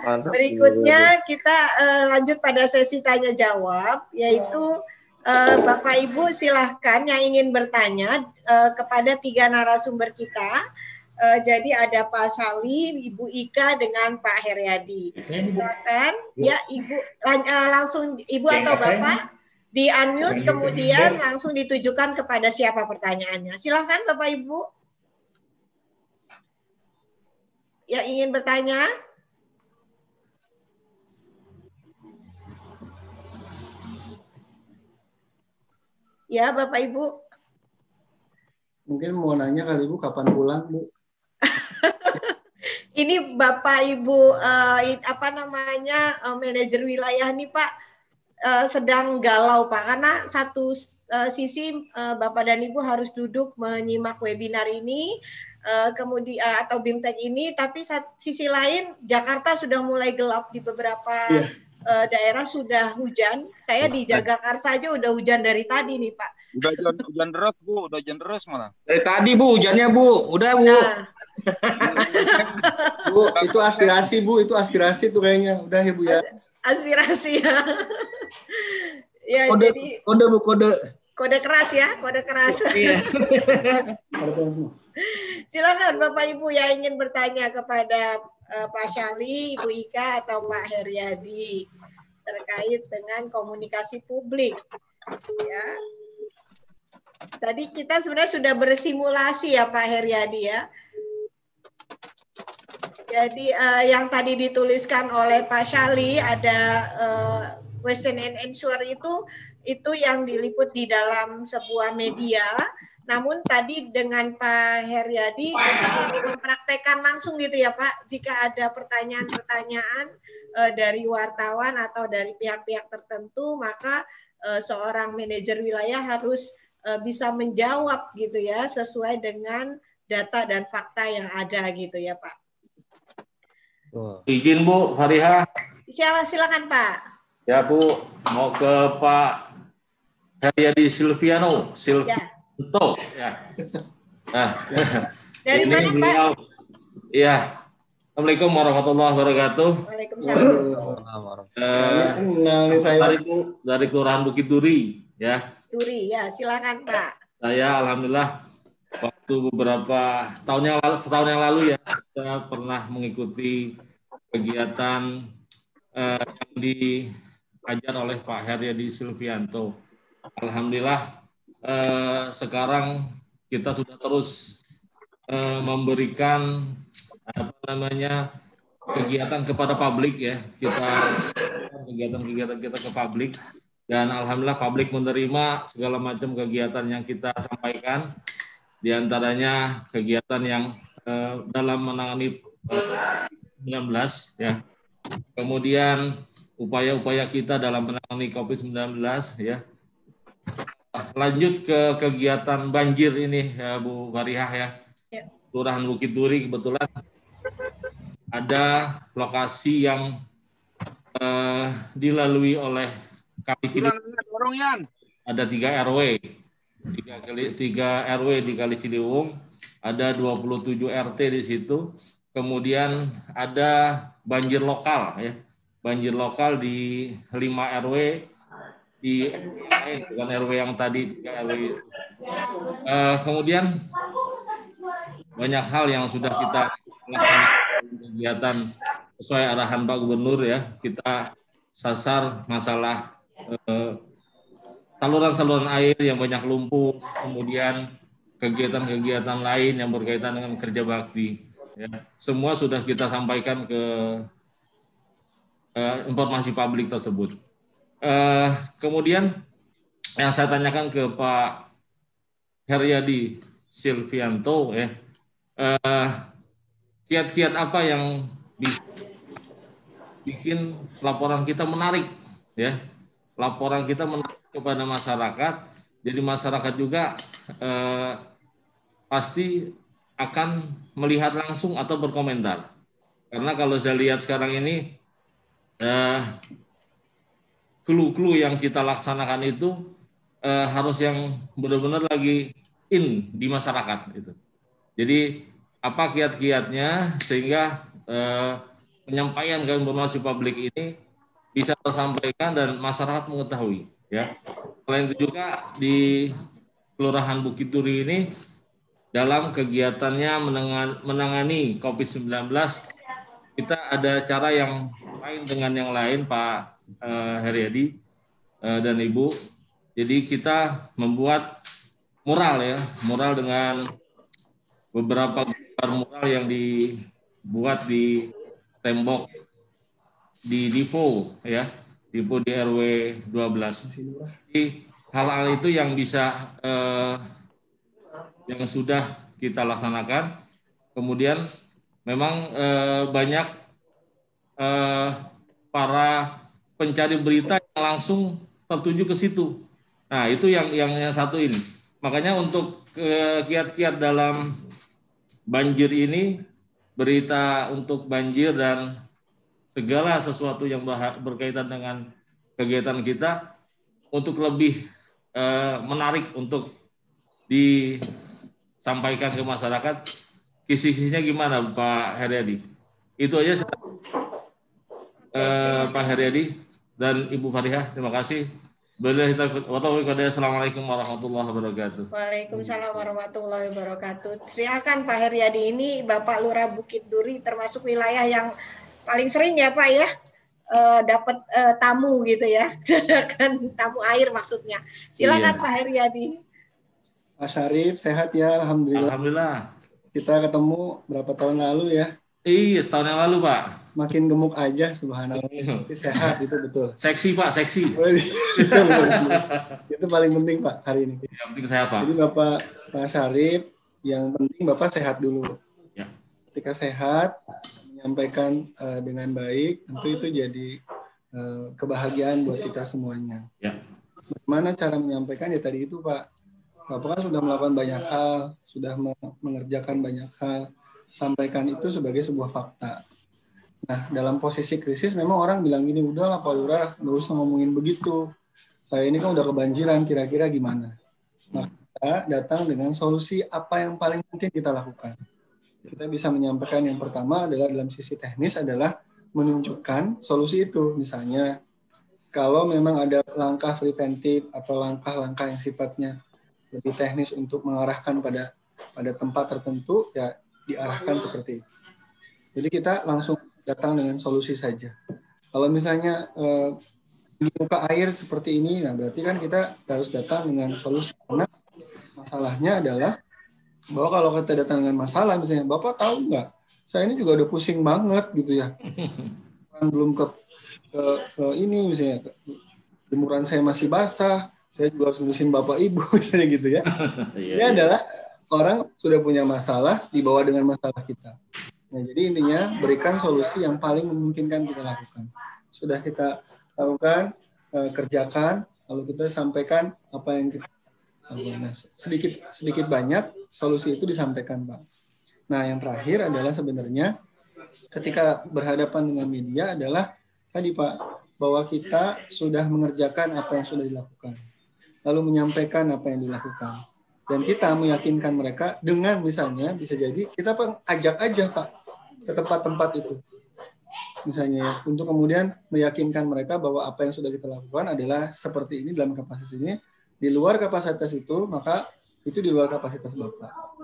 Mantap. Berikutnya kita lanjut pada sesi tanya jawab, yaitu Bapak Ibu silahkan yang ingin bertanya kepada 3 narasumber kita. Jadi ada Pak Sali, Ibu Ika dengan Pak Heryadi. Silakan ya Ibu langsung Ibu atau Bapak di unmute kemudian langsung ditujukan kepada siapa pertanyaannya. Silakan Bapak Ibu yang ingin bertanya. Ya Bapak Ibu. Mungkin mau nanya kali Bu kapan pulang Bu? Ini Bapak Ibu manajer wilayah nih Pak sedang galau Pak, karena satu sisi Bapak dan Ibu harus duduk menyimak webinar ini kemudian atau BIMTEK ini, tapi sisi lain Jakarta sudah mulai gelap, di beberapa daerah sudah hujan. Saya di Jagakarsa aja udah hujan dari tadi nih Pak. Udah hujan deras Bu, udah hujan deras malah. Dari tadi Bu hujannya Bu, udah Bu. Nah. Bu, itu aspirasi Bu, itu aspirasi tuh kayaknya. Udah ya Bu ya. Aspirasi ya. Ya Kode, jadi kode Bu, kode. Kode keras ya, kode keras. Iya. Silakan Bapak Ibu yang ingin bertanya kepada Pak Syali, Ibu Ika atau Pak Heryadi terkait dengan komunikasi publik. Ya. Tadi kita sebenarnya sudah bersimulasi ya Pak Heryadi ya. Jadi yang tadi dituliskan oleh Pak Syali ada question and answer itu yang diliput di dalam sebuah media. Namun tadi dengan Pak Heryadi kita mempraktekkan langsung gitu ya Pak. Jika ada pertanyaan-pertanyaan dari wartawan atau dari pihak-pihak tertentu, maka seorang manajer wilayah harus bisa menjawab gitu ya sesuai dengan data dan fakta yang ada gitu ya Pak. Izin Bu Fariha. Silakan Pak. Ya Bu, mau ke Pak Heryadi Silviano. Ya. Nah, dari mana Pak? Iya. Assalamualaikum warahmatullahi wabarakatuh. Waalaikumsalam. Dari Kelurahan Bukit Duri, ya. Duri, ya. Silakan Pak. Saya alhamdulillah waktu beberapa setahun yang lalu ya, kita pernah mengikuti kegiatan yang diajar oleh Pak Heryadi Silvianto. Alhamdulillah sekarang kita sudah terus memberikan kegiatan kepada publik ya, kegiatan kita ke publik, dan alhamdulillah publik menerima segala macam kegiatan yang kita sampaikan, diantaranya kegiatan yang dalam menangani COVID-19 ya, kemudian upaya-upaya kita dalam menangani COVID-19 ya. Lanjut ke kegiatan banjir ini ya, Bu Farihah ya. Kelurahan Bukit Duri kebetulan ada lokasi yang dilalui oleh Kali Ciliwung. Ada 3 RW. 3 RW di Kali Ciliwung, ada 27 RT di situ. Kemudian ada banjir lokal ya. Banjir lokal di 5 RW di bukan RW yang tadi 3 RW itu. Kemudian banyak hal yang sudah kita laksanakan kegiatan sesuai arahan Pak Gubernur ya. Kita sasar masalah saluran-saluran air yang banyak lumpuh, kemudian kegiatan-kegiatan lain yang berkaitan dengan kerja bakti. Ya. Semua sudah kita sampaikan ke informasi publik tersebut. Kemudian yang saya tanyakan ke Pak Heryadi Silvianto ya, kiat-kiat apa yang bisa bikin laporan kita menarik ya, laporan kita menarik kepada masyarakat, jadi masyarakat juga pasti akan melihat langsung atau berkomentar, karena kalau saya lihat sekarang ini clue-clue yang kita laksanakan itu harus yang benar-benar lagi in di masyarakat itu. Jadi apa kiat-kiatnya sehingga penyampaian informasi publik ini bisa tersampaikan dan masyarakat mengetahui, ya. Selain itu juga di Kelurahan Bukit Duri ini dalam kegiatannya menangani COVID-19, kita ada cara yang lain dengan yang lain, Pak Heriadi dan Ibu. Jadi kita membuat mural, ya, mural dengan beberapa gambar mural yang dibuat di tembok di Dipo, ya, Dipo di RW 12. Jadi hal-hal itu yang bisa yang sudah kita laksanakan. Kemudian memang banyak para pencari berita yang langsung tertuju ke situ. Nah, itu yang satu ini. Makanya untuk kiat-kiat dalam banjir ini, berita untuk banjir dan segala sesuatu yang berkaitan dengan kegiatan kita untuk lebih menarik untuk disampaikan ke masyarakat. Kisi-kisinya gimana, Pak Heriadi? Itu aja, Pak Heriadi dan Ibu Farihah. Terima kasih. Assalamualaikum warahmatullahi wabarakatuh. Waalaikumsalam warahmatullahi wabarakatuh. Silakan Pak Heriadi, ini Bapak Lurah Bukit Duri termasuk wilayah yang paling sering ya Pak ya dapat tamu gitu ya, kan tamu air maksudnya. Silakan Pak Heriadi. Mas Syarif sehat ya, alhamdulillah. Alhamdulillah. Kita ketemu berapa tahun lalu ya? Iya, setahun yang lalu Pak. Makin gemuk aja, subhanallah. Tapi sehat, itu betul. Seksi Pak, seksi. Itu paling penting Pak hari ini. Yang penting sehat Pak. Jadi Pak Syarif, yang penting Bapak sehat dulu. Ya. Ketika sehat, menyampaikan dengan baik, tentu itu jadi kebahagiaan buat kita semuanya. Ya. Bagaimana cara menyampaikan ya tadi itu Pak. Bapak kan sudah melakukan banyak hal, sudah mengerjakan banyak hal, sampaikan itu sebagai sebuah fakta. Nah, dalam posisi krisis memang orang bilang gini, udahlah Pak Lurah, nggak usah ngomongin begitu. Saya ini kan udah kebanjiran, kira-kira gimana? Maka kita datang dengan solusi apa yang paling mungkin kita lakukan. Kita bisa menyampaikan yang pertama adalah dalam sisi teknis adalah menunjukkan solusi itu. Misalnya, kalau memang ada langkah preventif atau langkah-langkah yang sifatnya lebih teknis untuk mengarahkan pada tempat tertentu, ya diarahkan seperti itu. Jadi kita langsung datang dengan solusi saja. Kalau misalnya di muka air seperti ini, nah berarti kan kita harus datang dengan solusi. Karena masalahnya adalah bahwa kalau kita datang dengan masalah, misalnya Bapak tahu nggak, saya ini juga udah pusing banget gitu ya. Belum ke ini misalnya, jemuran saya masih basah, saya juga harus ngurusin Bapak Ibu misalnya gitu ya. Ini adalah orang sudah punya masalah dibawa dengan masalah kita. Nah, jadi intinya berikan solusi yang paling memungkinkan kita lakukan. Sudah kita lakukan, kerjakan, lalu kita sampaikan apa yang kita lakukan. Nah, sedikit banyak solusi itu disampaikan, Pak. Nah, yang terakhir adalah sebenarnya ketika berhadapan dengan media adalah tadi Pak, bahwa kita sudah mengerjakan apa yang sudah dilakukan. Lalu menyampaikan apa yang dilakukan. Dan kita meyakinkan mereka dengan misalnya bisa jadi kita ajak aja Pak ke tempat-tempat itu. Misalnya ya, untuk kemudian meyakinkan mereka bahwa apa yang sudah kita lakukan adalah seperti ini dalam kapasitas ini. Di luar kapasitas itu, maka itu di luar kapasitas Bapak.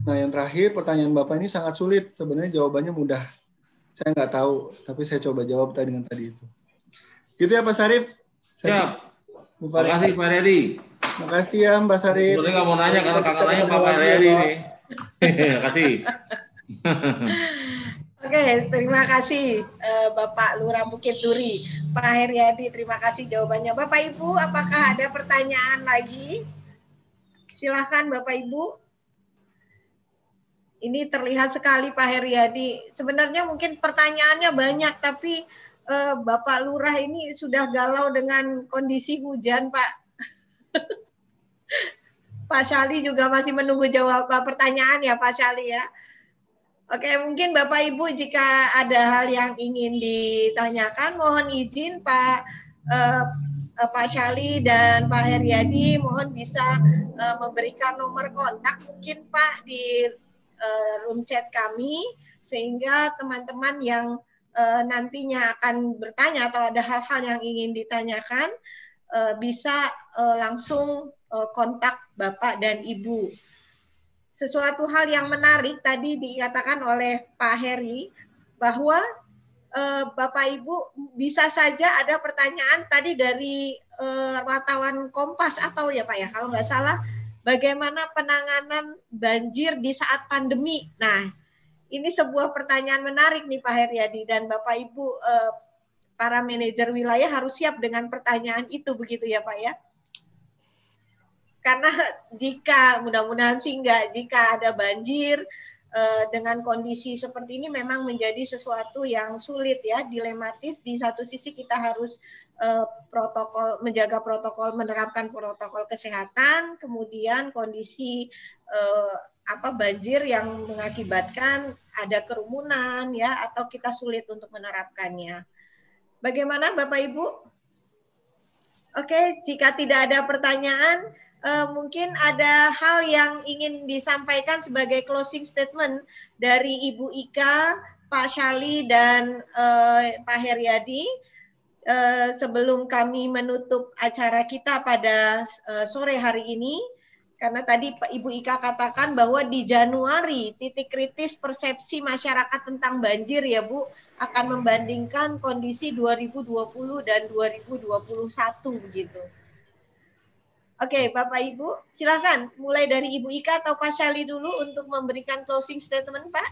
Nah yang terakhir pertanyaan Bapak ini sangat sulit. Sebenarnya jawabannya mudah. Saya nggak tahu, tapi saya coba jawab dengan tadi itu. Gitu ya Pak Syarif? Siap. Terima kasih Pak Heriadi. Makasih ya Mbak Syarif. Sebenarnya nggak mau nanya karena kangen nanya Pak Heriadi nih. Terima kasih. Oke, terima kasih Bapak Lurah Bukit Duri. Pak Heriadi, terima kasih jawabannya. Bapak Ibu, apakah ada pertanyaan lagi? Silahkan Bapak Ibu. Ini terlihat sekali Pak Heriadi. Sebenarnya mungkin pertanyaannya banyak, tapi Bapak Lurah ini sudah galau dengan kondisi hujan, Pak. Pak Syali juga masih menunggu jawaban pertanyaan ya Pak Syali ya. Oke, mungkin Bapak Ibu jika ada hal yang ingin ditanyakan, mohon izin Pak Syali dan Pak Heriadi, mohon bisa memberikan nomor kontak mungkin Pak di room chat kami, sehingga teman-teman yang nantinya akan bertanya atau ada hal-hal yang ingin ditanyakan bisa langsung kontak Bapak dan Ibu. Sesuatu hal yang menarik tadi dikatakan oleh Pak Heri bahwa Bapak Ibu bisa saja ada pertanyaan tadi dari wartawan Kompas atau ya Pak ya, kalau nggak salah, bagaimana penanganan banjir di saat pandemi. Nah, ini sebuah pertanyaan menarik nih Pak Heriadi, dan Bapak Ibu para manajer wilayah harus siap dengan pertanyaan itu, begitu ya Pak ya. Karena jika, mudah-mudahan sih enggak, jika ada banjir dengan kondisi seperti ini memang menjadi sesuatu yang sulit ya, dilematis. Di satu sisi kita harus menjaga protokol, menerapkan protokol kesehatan, kemudian kondisi banjir yang mengakibatkan ada kerumunan ya, atau kita sulit untuk menerapkannya. Bagaimana Bapak Ibu? Oke, jika tidak ada pertanyaan, mungkin ada hal yang ingin disampaikan sebagai closing statement dari Ibu Ika, Pak Syali, dan Pak Heriadi sebelum kami menutup acara kita pada sore hari ini. Karena tadi Ibu Ika katakan bahwa di Januari titik kritis persepsi masyarakat tentang banjir ya Bu akan membandingkan kondisi 2020 dan 2021 begitu. Oke, Bapak Ibu, silakan mulai dari Ibu Ika atau Pak Syali dulu untuk memberikan closing statement, Pak.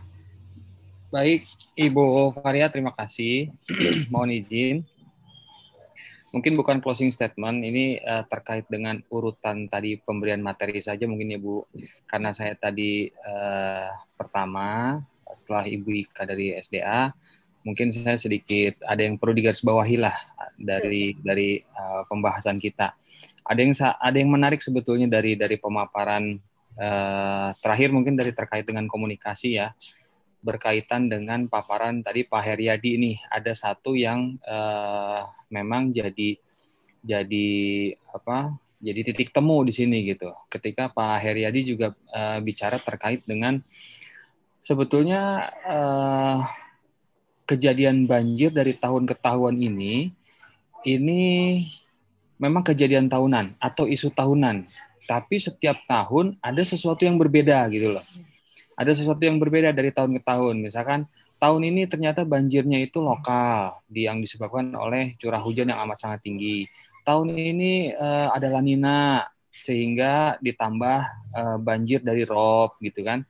Baik, Ibu Faria, terima kasih. Mohon izin. Mungkin bukan closing statement, ini terkait dengan urutan tadi pemberian materi saja mungkin ya Bu. Karena saya tadi pertama, setelah Ibu Ika dari SDA, mungkin saya sedikit ada yang perlu digarisbawahi lah dari pembahasan kita. Ada yang menarik sebetulnya dari pemaparan terakhir mungkin terkait dengan komunikasi ya, berkaitan dengan paparan tadi Pak Heriadi ini. Ada satu yang memang jadi titik temu di sini gitu. Ketika Pak Heriadi juga bicara terkait dengan sebetulnya kejadian banjir dari tahun ke tahun ini memang kejadian tahunan atau isu tahunan, tapi setiap tahun ada sesuatu yang berbeda gitu loh. Ada sesuatu yang berbeda dari tahun ke tahun. Misalkan tahun ini ternyata banjirnya itu lokal, yang disebabkan oleh curah hujan yang amat sangat tinggi. Tahun ini ada La Nina, sehingga ditambah banjir dari rob gitu kan.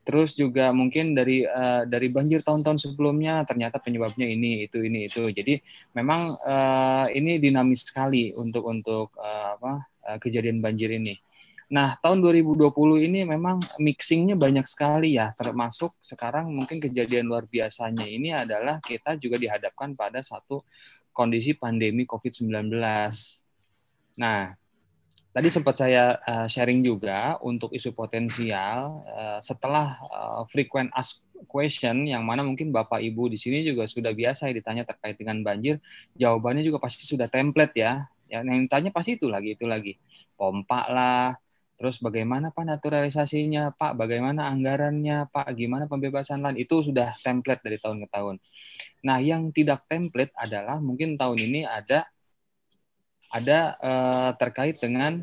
Terus juga mungkin dari banjir tahun-tahun sebelumnya ternyata penyebabnya ini itu. Jadi memang ini dinamis sekali untuk kejadian banjir ini. Nah, tahun 2020 ini memang mixingnya banyak sekali ya, termasuk sekarang mungkin kejadian luar biasanya ini adalah kita juga dihadapkan pada satu kondisi pandemi COVID-19. Nah, tadi sempat saya sharing juga untuk isu potensial setelah frequent ask question, yang mana mungkin Bapak Ibu di sini juga sudah biasa ditanya terkait dengan banjir, jawabannya juga pasti sudah template ya. Yang tanya pasti itu lagi. Pompa lah, terus bagaimana Pak naturalisasinya, Pak, bagaimana anggarannya, Pak, gimana pembebasan lahan, itu sudah template dari tahun ke tahun. Nah, yang tidak template adalah mungkin tahun ini ada terkait dengan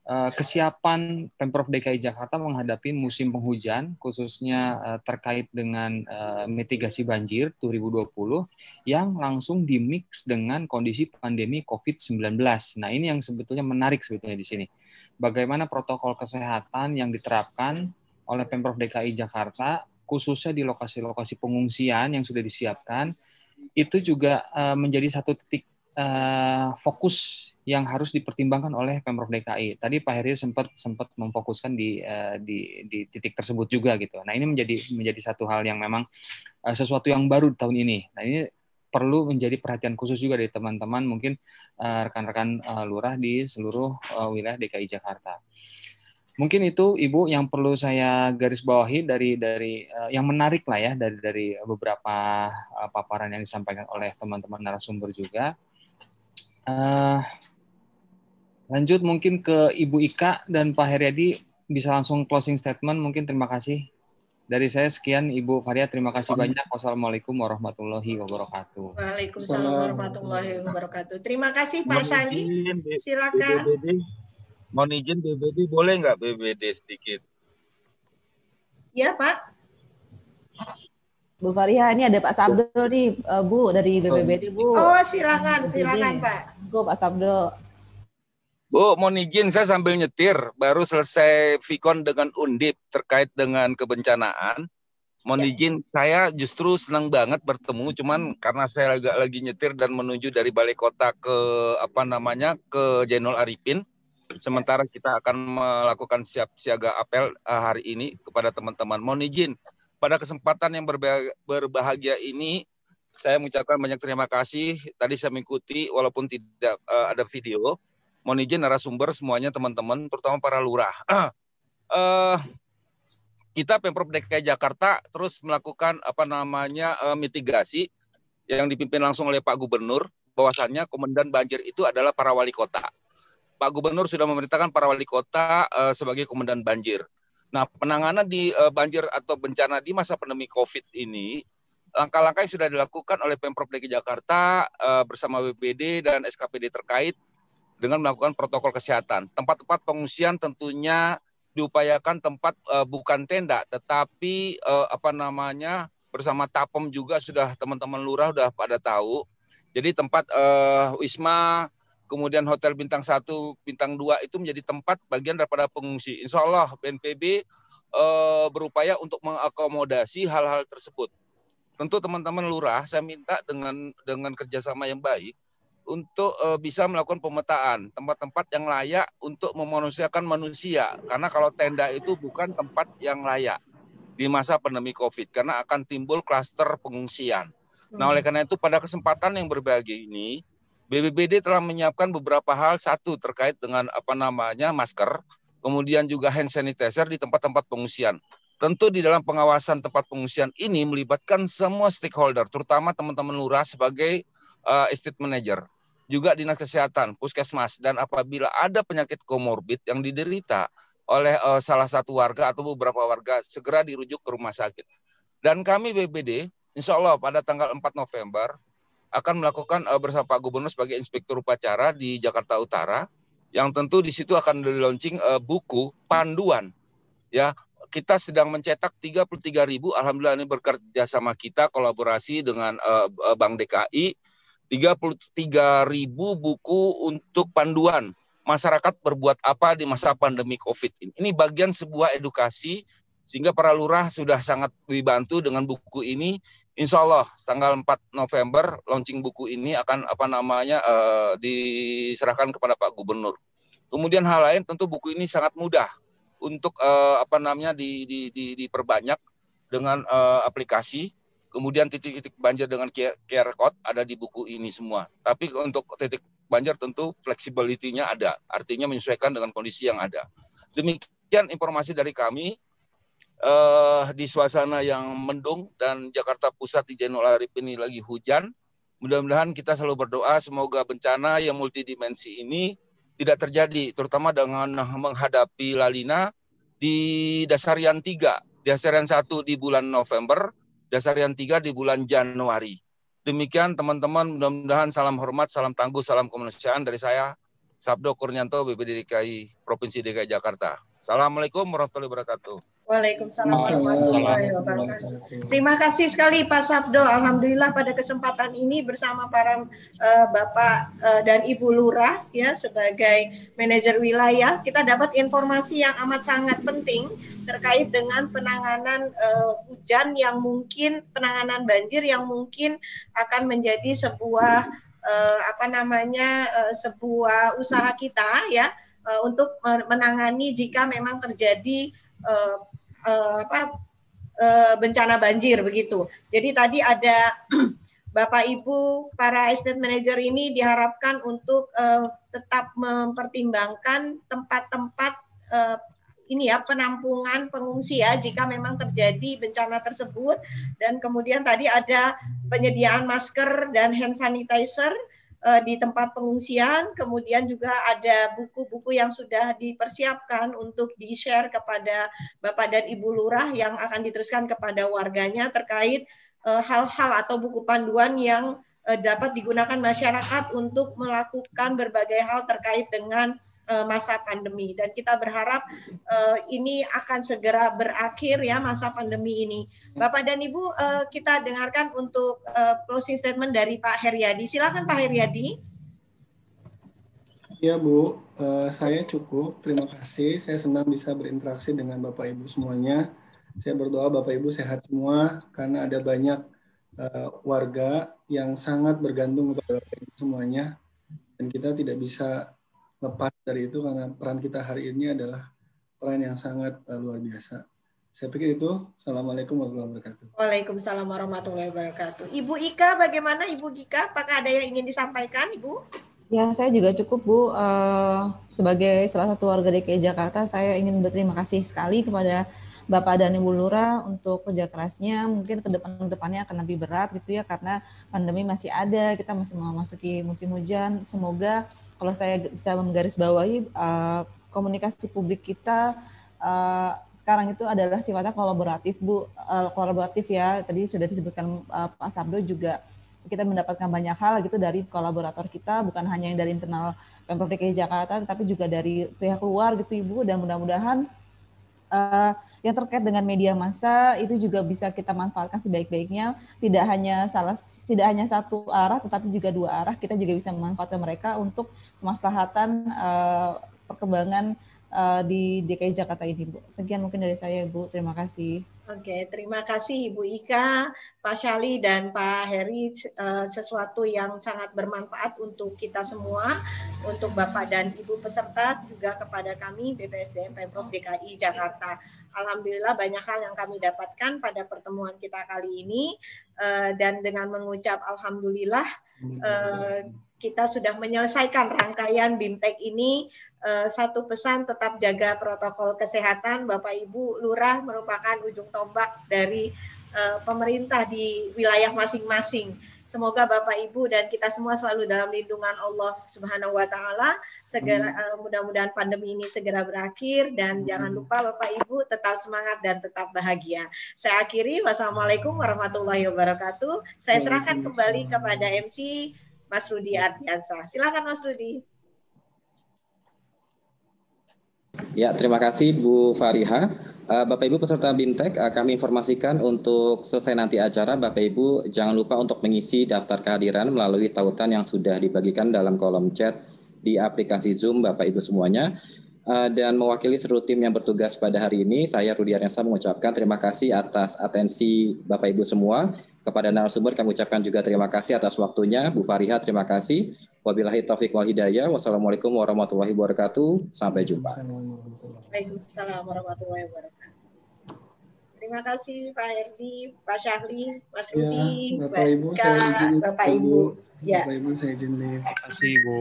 kesiapan Pemprov DKI Jakarta menghadapi musim penghujan, khususnya terkait dengan mitigasi banjir 2020 yang langsung dimix dengan kondisi pandemi COVID-19. Nah, ini yang sebetulnya menarik sebetulnya di sini. Bagaimana protokol kesehatan yang diterapkan oleh Pemprov DKI Jakarta, khususnya di lokasi-lokasi pengungsian yang sudah disiapkan, itu juga menjadi satu titik fokus yang harus dipertimbangkan oleh Pemprov DKI. Tadi Pak Heri sempat memfokuskan di titik tersebut juga gitu. Nah, ini menjadi satu hal yang memang sesuatu yang baru di tahun ini. Nah, ini perlu menjadi perhatian khusus juga dari teman-teman mungkin rekan-rekan lurah di seluruh wilayah DKI Jakarta. Mungkin itu Ibu yang perlu saya garis bawahi dari yang menarik lah ya dari beberapa paparan yang disampaikan oleh teman-teman narasumber juga. Lanjut mungkin ke Ibu Ika dan Pak Heriadi, bisa langsung closing statement mungkin. Terima kasih. Dari saya sekian, Ibu Faria. Terima kasih banyak. Wassalamualaikum warahmatullahi wabarakatuh. Waalaikumsalam warahmatullahi wabarakatuh. Terima kasih Pak Syali. Silakan. Mohon izin BBD, boleh nggak BBD sedikit? Ya Pak. Bu Faria, ini ada Pak Sabdo nih, Bu, dari BPBD, Bu. Oh, silakan Pak. Go Pak Sabdo. Bu, mohon izin saya sambil nyetir, baru selesai Vikon dengan Undip terkait dengan kebencanaan. Mohon izin, saya justru senang banget bertemu, cuman karena saya lagi nyetir dan menuju dari balai kota ke ke Jainul Arifin. Sementara kita akan melakukan siap siaga apel hari ini kepada teman-teman. Mohon izin, pada kesempatan yang berbahagia ini, saya mengucapkan banyak terima kasih. Tadi saya mengikuti walaupun tidak ada video. Mohon izin narasumber semuanya teman-teman, terutama para lurah. Kita Pemprov DKI Jakarta terus melakukan mitigasi yang dipimpin langsung oleh Pak Gubernur, bahwasannya komandan banjir itu adalah para wali kota. Pak Gubernur sudah memerintahkan para wali kota sebagai komandan banjir. Nah, penanganan di banjir atau bencana di masa pandemi COVID ini, langkah-langkah yang sudah dilakukan oleh Pemprov DKI Jakarta bersama BPD dan SKPD terkait dengan melakukan protokol kesehatan. Tempat-tempat pengungsian tentunya diupayakan tempat bukan tenda, tetapi bersama Tapem juga sudah teman-teman lurah sudah pada tahu. Jadi tempat wisma, kemudian hotel bintang 1, bintang 2 itu menjadi tempat bagian daripada pengungsi. Insya Allah BNPB berupaya untuk mengakomodasi hal-hal tersebut. Tentu teman-teman lurah saya minta dengan kerjasama yang baik untuk bisa melakukan pemetaan tempat-tempat yang layak untuk memanusiakan manusia. Karena kalau tenda itu bukan tempat yang layak di masa pandemi COVID, karena akan timbul klaster pengungsian. Nah, oleh karena itu pada kesempatan yang berbahagia ini, BPBD telah menyiapkan beberapa hal. Satu, terkait dengan masker, kemudian juga hand sanitizer di tempat-tempat pengungsian. Tentu di dalam pengawasan tempat pengungsian ini melibatkan semua stakeholder, terutama teman-teman lurah sebagai estate manager, juga dinas kesehatan, puskesmas, dan apabila ada penyakit komorbid yang diderita oleh salah satu warga atau beberapa warga, segera dirujuk ke rumah sakit. Dan kami BPD, insya Allah pada tanggal 4 November, akan melakukan bersama Pak Gubernur sebagai inspektur upacara di Jakarta Utara, yang tentu di situ akan di-launching buku panduan. Ya, kita sedang mencetak 33.000, alhamdulillah ini bekerja sama kita, kolaborasi dengan Bank DKI, 33.000 buku untuk panduan masyarakat berbuat apa di masa pandemi COVID ini. Ini bagian sebuah edukasi sehingga para lurah sudah sangat dibantu dengan buku ini. Insya Allah tanggal 4 November launching buku ini akan diserahkan kepada Pak Gubernur. Kemudian hal lain tentu buku ini sangat mudah untuk diperbanyak dengan aplikasi. Kemudian titik-titik banjir dengan QR code ada di buku ini semua. Tapi untuk titik banjir tentu flexibility-nya ada. Artinya menyesuaikan dengan kondisi yang ada. Demikian informasi dari kami. Di suasana yang mendung dan Jakarta Pusat di Jainul Arifin ini lagi hujan. Mudah-mudahan kita selalu berdoa semoga bencana yang multidimensi ini tidak terjadi. Terutama dengan menghadapi La Nina di Dasarian 3. Dasarian 1 di bulan November. Dasarian 3 di bulan Januari. Demikian teman-teman, mudah-mudahan salam hormat, salam tangguh, salam kemanusiaan dari saya, Sabdo Kurnianto, BPD DKI, Provinsi DKI Jakarta. Assalamualaikum warahmatullahi wabarakatuh. Waalaikumsalam warahmatullahi wabarakatuh. Terima kasih sekali Pak Sabdo. Alhamdulillah pada kesempatan ini bersama para Bapak dan Ibu Lurah ya sebagai manajer wilayah, kita dapat informasi yang amat sangat penting terkait dengan penanganan hujan yang mungkin, penanganan banjir yang mungkin akan menjadi sebuah sebuah usaha kita ya untuk menangani jika memang terjadi bencana banjir begitu. Jadi tadi ada Bapak Ibu para estate manager ini diharapkan untuk tetap mempertimbangkan tempat-tempat penampungan pengungsi ya jika memang terjadi bencana tersebut, dan kemudian tadi ada penyediaan masker dan hand sanitizer di tempat pengungsian, kemudian juga ada buku-buku yang sudah dipersiapkan untuk di-share kepada Bapak dan Ibu Lurah yang akan diteruskan kepada warganya terkait hal-hal atau buku panduan yang dapat digunakan masyarakat untuk melakukan berbagai hal terkait dengan masa pandemi. Dan kita berharap ini akan segera berakhir ya masa pandemi ini. Bapak dan Ibu, kita dengarkan untuk closing statement dari Pak Heriadi. Silakan Pak Heriadi. Ya Bu, saya cukup. Terima kasih. Saya senang bisa berinteraksi dengan Bapak Ibu semuanya. Saya berdoa Bapak Ibu sehat semua karena ada banyak warga yang sangat bergantung kepada Bapak Ibu semuanya. Dan kita tidak bisa lepas dari itu karena peran kita hari ini adalah peran yang sangat luar biasa. Saya pikir itu. Assalamualaikum warahmatullahi wabarakatuh. Waalaikumsalam warahmatullahi wabarakatuh. Ibu Ika, bagaimana Ibu Ika? Apakah ada yang ingin disampaikan, Ibu? Ya, saya juga cukup, Bu. Sebagai salah satu warga DKI Jakarta, saya ingin berterima kasih sekali kepada Bapak dan Ibu Lurah untuk kerja kerasnya. Mungkin ke depannya akan lebih berat gitu ya, karena pandemi masih ada, kita masih memasuki musim hujan. Semoga kalau saya bisa menggarisbawahi komunikasi publik kita sekarang itu adalah sifatnya kolaboratif, Bu. Kolaboratif ya, tadi sudah disebutkan Pak Sabdo juga, kita mendapatkan banyak hal gitu dari kolaborator kita, bukan hanya yang dari internal Pemprov DKI Jakarta, tapi juga dari pihak luar gitu Ibu, dan mudah-mudahan yang terkait dengan media massa itu juga bisa kita manfaatkan sebaik-baiknya, tidak hanya satu arah tetapi juga dua arah, kita juga bisa memanfaatkan mereka untuk kemaslahatan perkembangan di DKI Jakarta ini, Bu. Sekian mungkin dari saya, Bu. Terima kasih. Oke, terima kasih Ibu Ika, Pak Syali, dan Pak Heri. Sesuatu yang sangat bermanfaat untuk kita semua, untuk Bapak dan Ibu peserta, juga kepada kami BPSDM Pemprov DKI Jakarta. Alhamdulillah banyak hal yang kami dapatkan pada pertemuan kita kali ini, dan dengan mengucap Alhamdulillah kita sudah menyelesaikan rangkaian BIMTEK ini. Satu pesan, tetap jaga protokol kesehatan. Bapak Ibu Lurah merupakan ujung tombak dari pemerintah di wilayah masing-masing. Semoga Bapak Ibu dan kita semua selalu dalam lindungan Allah Subhanahu wa taala. Segera mudah-mudahan pandemi ini segera berakhir, dan jangan lupa Bapak Ibu tetap semangat dan tetap bahagia. Saya akhiri, wassalamualaikum warahmatullahi wabarakatuh. Saya serahkan kembali kepada MC Mas Rudi Ardiansyah. Silakan Mas Rudi. Ya, terima kasih Bu Fariha. Bapak Ibu peserta BIMTEK, kami informasikan untuk selesai nanti acara, Bapak Ibu jangan lupa untuk mengisi daftar kehadiran melalui tautan yang sudah dibagikan dalam kolom chat di aplikasi Zoom Bapak Ibu semuanya. Dan mewakili seluruh tim yang bertugas pada hari ini, saya Rudi Ardiansyah mengucapkan terima kasih atas atensi Bapak Ibu semua. Kepada narasumber kami ucapkan juga terima kasih atas waktunya. Bu Fariha, terima kasih. Wabillahi taufiq wal hidayah. Wassalamualaikum warahmatullahi wabarakatuh. Sampai jumpa. Waalaikumsalam warahmatullahi wabarakatuh. Terima kasih Pak Herdi, Pak Syahli, Mas Rudi, Bapak Ibu, saya izin. Bapak Ibu. Bapak Ibu, saya izin. Terima kasih, Bu.